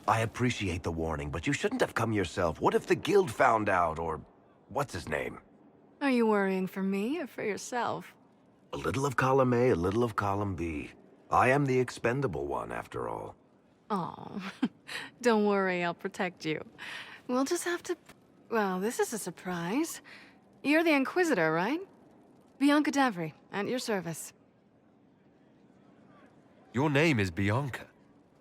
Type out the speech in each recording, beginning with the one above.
I appreciate the warning, but you shouldn't have come yourself. What if the guild found out, or what's his name? Are you worrying for me or for yourself? A little of column A, a little of column B. I am the expendable one, after all. Oh, don't worry, I'll protect you. We'll just have to... Well, this is a surprise. You're the Inquisitor, right? Bianca Davri, at your service. Your name is Bianca.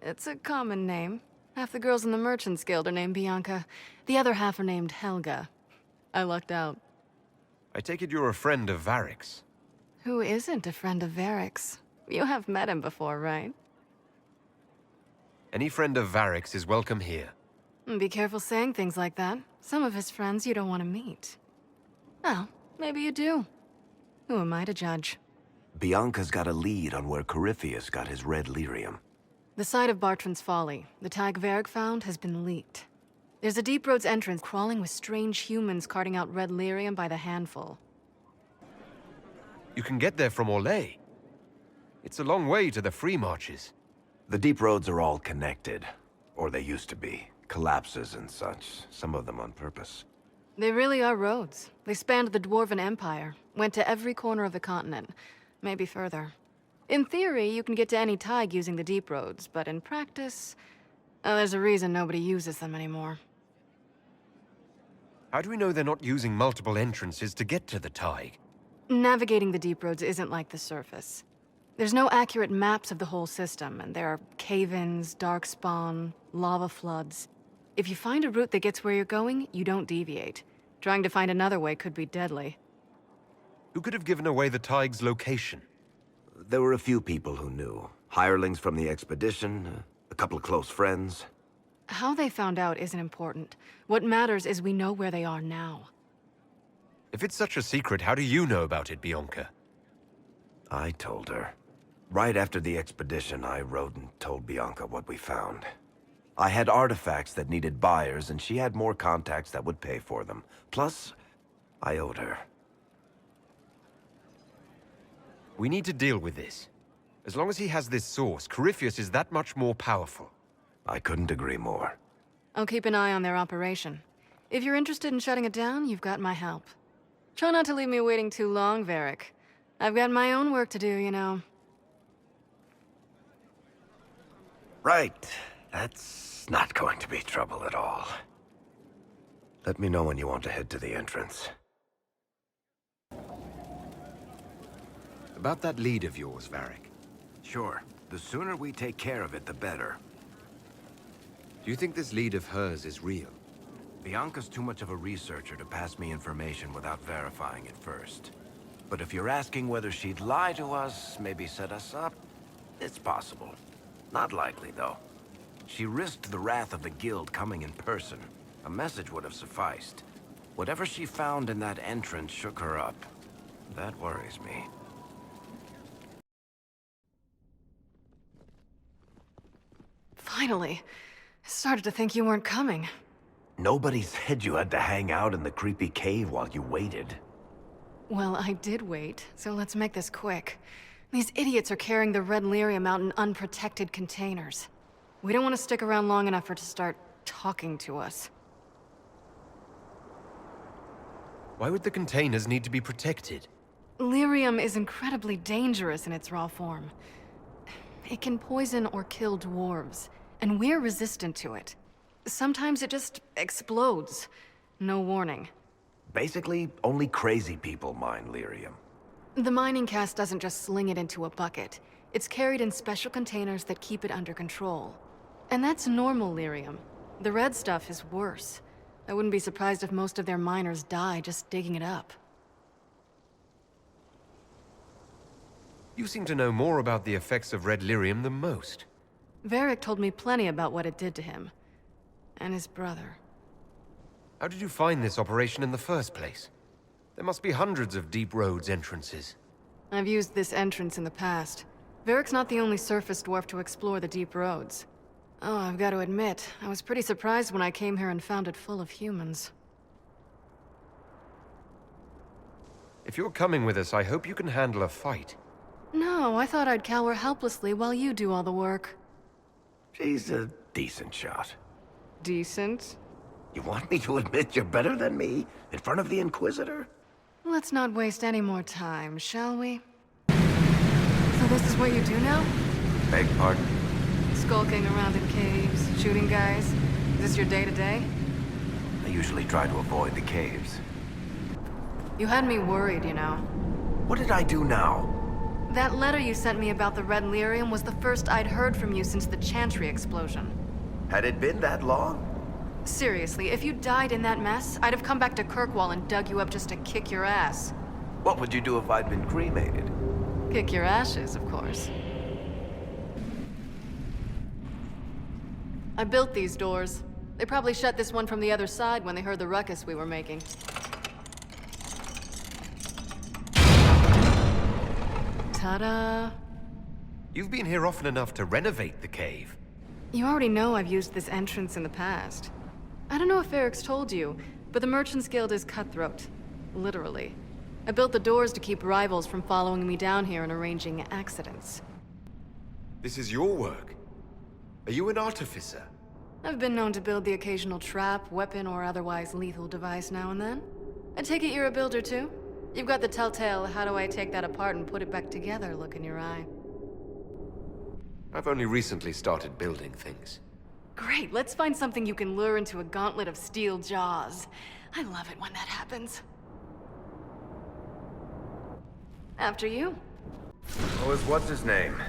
It's a common name. Half the girls in the Merchants Guild are named Bianca. The other half are named Helga. I lucked out. I take it you're a friend of Varric's. Who isn't a friend of Varric's? You have met him before, right? Any friend of Varric's is welcome here. Be careful saying things like that. Some of his friends you don't want to meet. Well, maybe you do. Who am I to judge? Bianca's got a lead on where Corypheus got his red lyrium. The site of Bartran's Folly, the tag Varric found, has been leaked. There's a Deep Roads entrance crawling with strange humans carting out red lyrium by the handful. You can get there from Orlais. It's a long way to the free marches. The deep roads are all connected. Or they used to be. Collapses and such. Some of them on purpose. They really are roads. They spanned the Dwarven Empire, went to every corner of the continent, maybe further. In theory, you can get to any thaig using the deep roads, but in practice, there's a reason nobody uses them anymore. How do we know they're not using multiple entrances to get to the thaig? Navigating the deep roads isn't like the surface. There's no accurate maps of the whole system, and there are cave-ins, darkspawn, lava floods. If you find a route that gets where you're going, you don't deviate. Trying to find another way could be deadly. Who could have given away the thaig's location? There were a few people who knew. Hirelings from the expedition, a couple of close friends. How they found out isn't important. What matters is we know where they are now. If it's such a secret, how do you know about it, Bianca? I told her. Right after the expedition, I wrote and told Bianca what we found. I had artifacts that needed buyers, and she had more contacts that would pay for them. Plus, I owed her. We need to deal with this. As long as he has this source, Corypheus is that much more powerful. I couldn't agree more. I'll keep an eye on their operation. If you're interested in shutting it down, you've got my help. Try not to leave me waiting too long, Varric. I've got my own work to do, you know. Right. That's not going to be trouble at all. Let me know when you want to head to the entrance. About that lead of yours, Varric. Sure. The sooner we take care of it, the better. Do you think this lead of hers is real? Bianca's too much of a researcher to pass me information without verifying it first. But if you're asking whether she'd lie to us, maybe set us up, it's possible. Not likely, though. She risked the wrath of the guild coming in person. A message would have sufficed. Whatever she found in that entrance shook her up. That worries me. Finally. I started to think you weren't coming. Nobody said you had to hang out in the creepy cave while you waited. Well, I did wait, so let's make this quick. These idiots are carrying the red lyrium out in unprotected containers. We don't want to stick around long enough for it to start talking to us. Why would the containers need to be protected? Lyrium is incredibly dangerous in its raw form. It can poison or kill dwarves, and we're resistant to it. Sometimes it just explodes. No warning. Basically, only crazy people mine lyrium. The mining cast doesn't just sling it into a bucket. It's carried in special containers that keep it under control. And that's normal lyrium. The red stuff is worse. I wouldn't be surprised if most of their miners die just digging it up. You seem to know more about the effects of red lyrium than most. Varric told me plenty about what it did to him. And his brother. How did you find this operation in the first place? There must be hundreds of deep roads entrances. I've used this entrance in the past. Varric's not the only surface dwarf to explore the deep roads. Oh, I've got to admit, I was pretty surprised when I came here and found it full of humans. If you're coming with us, I hope you can handle a fight. No, I thought I'd cower helplessly while you do all the work. She's a decent shot. Decent? You want me to admit you're better than me in front of the Inquisitor? Let's not waste any more time, shall we? So this is what you do now? Beg pardon? Skulking around in caves, shooting guys? Is this your day-to-day? I usually try to avoid the caves. You had me worried, you know. What did I do now? That letter you sent me about the Red Lyrium was the first I'd heard from you since the Chantry explosion. Had it been that long? Seriously, if you died in that mess, I'd have come back to Kirkwall and dug you up just to kick your ass. What would you do if I'd been cremated? Kick your ashes, of course. I built these doors. They probably shut this one from the other side when they heard the ruckus we were making. Ta-da! You've been here often enough to renovate the cave. You already know I've used this entrance in the past. I don't know if Varric's told you, but the Merchants Guild is cutthroat. Literally. I built the doors to keep rivals from following me down here and arranging accidents. This is your work. Are you an artificer? I've been known to build the occasional trap, weapon, or otherwise lethal device now and then. I take it you're a builder too? You've got the telltale, how do I take that apart and put it back together look in your eye. I've only recently started building things. Great, let's find something you can lure into a gauntlet of steel jaws. I love it when that happens. After you. What's his name?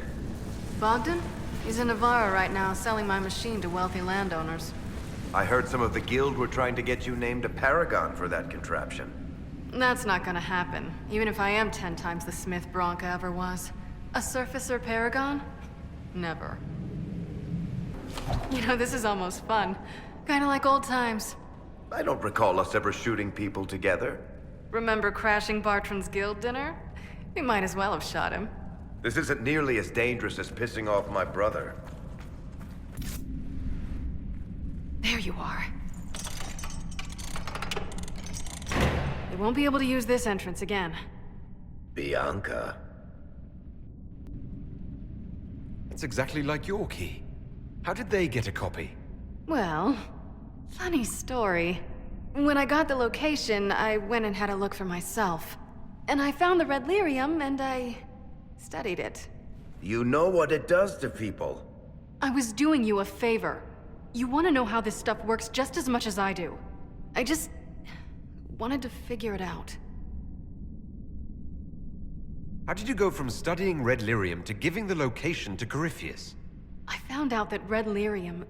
Bogdan? He's in Navarra right now, selling my machine to wealthy landowners. I heard some of the guild were trying to get you named a paragon for that contraption. That's not gonna happen, even if I am 10 times the smith Bianca ever was. A surfacer paragon? Never. You know, this is almost fun. Kinda like old times. I don't recall us ever shooting people together. Remember crashing Bartran's guild dinner? We might as well have shot him. This isn't nearly as dangerous as pissing off my brother. There you are. They won't be able to use this entrance again. Bianca. That's exactly like your key. How did they get a copy? Well, funny story. When I got the location, I went and had a look for myself. And I found the Red Lyrium, and I studied it. You know what it does to people. I was doing you a favor. You want to know how this stuff works just as much as I do. I just wanted to figure it out. How did you go from studying Red Lyrium to giving the location to Corypheus? I found out that Red Lyrium...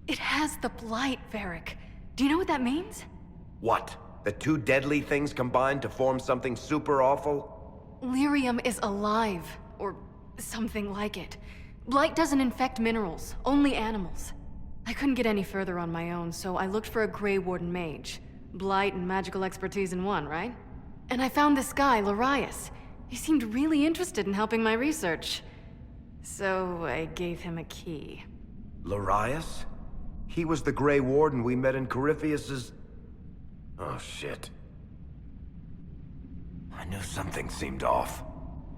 it has the Blight, Varric. Do you know what that means? What? The two deadly things combined to form something super awful? Lyrium is alive, or something like it. Blight doesn't infect minerals, only animals. I couldn't get any further on my own, so I looked for a Grey Warden mage. Blight and magical expertise in one, right? And I found this guy, Larius. He seemed really interested in helping my research. So I gave him a key. Larius? He was the Grey Warden we met in Corypheus's... Oh, shit. I knew something seemed off.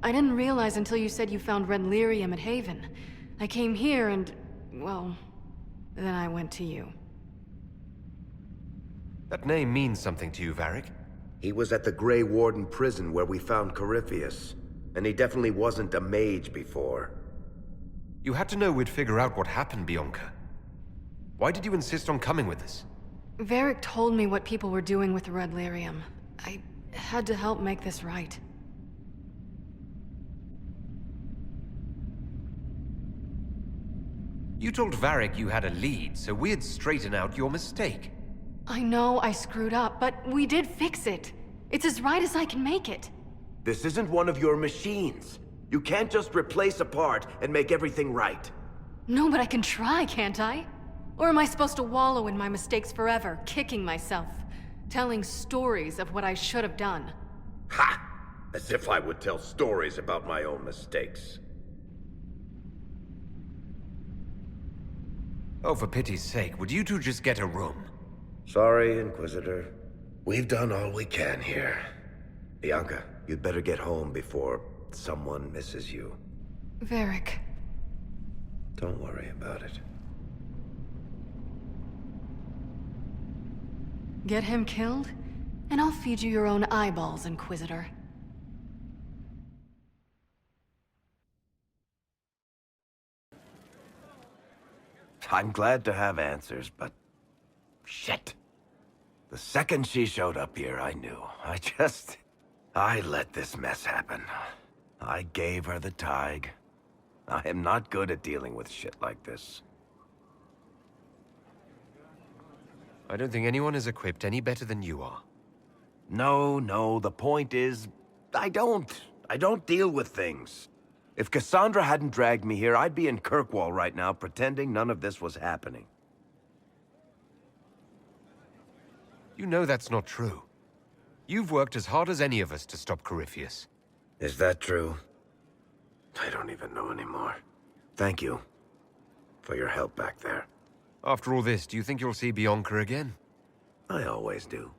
I didn't realize until you said you found Red Lyrium at Haven. I came here and, well, then I went to you. That name means something to you, Varric? He was at the Grey Warden prison where we found Corypheus. And he definitely wasn't a mage before. You had to know we'd figure out what happened, Bianca. Why did you insist on coming with us? Varric told me what people were doing with the Red Lyrium. I had to help make this right. You told Varric you had a lead, so we'd straighten out your mistake. I know I screwed up, but we did fix it. It's as right as I can make it. This isn't one of your machines. You can't just replace a part and make everything right. No, but I can try, can't I? Or am I supposed to wallow in my mistakes forever, kicking myself, telling stories of what I should have done? Ha! As if I would tell stories about my own mistakes. Oh, for pity's sake, would you two just get a room? Sorry, Inquisitor. We've done all we can here. Bianca, you'd better get home before someone misses you. Varric. Don't worry about it. Get him killed, and I'll feed you your own eyeballs, Inquisitor. I'm glad to have answers, but... shit. The second she showed up here, I knew. I let this mess happen. I gave her the tig. I am not good at dealing with shit like this. I don't think anyone is equipped any better than you are. No, the point is... I don't deal with things. If Cassandra hadn't dragged me here, I'd be in Kirkwall right now pretending none of this was happening. You know that's not true. You've worked as hard as any of us to stop Corypheus. Is that true? I don't even know anymore. Thank you for your help back there. After all this, do you think you'll see Bianca again? I always do.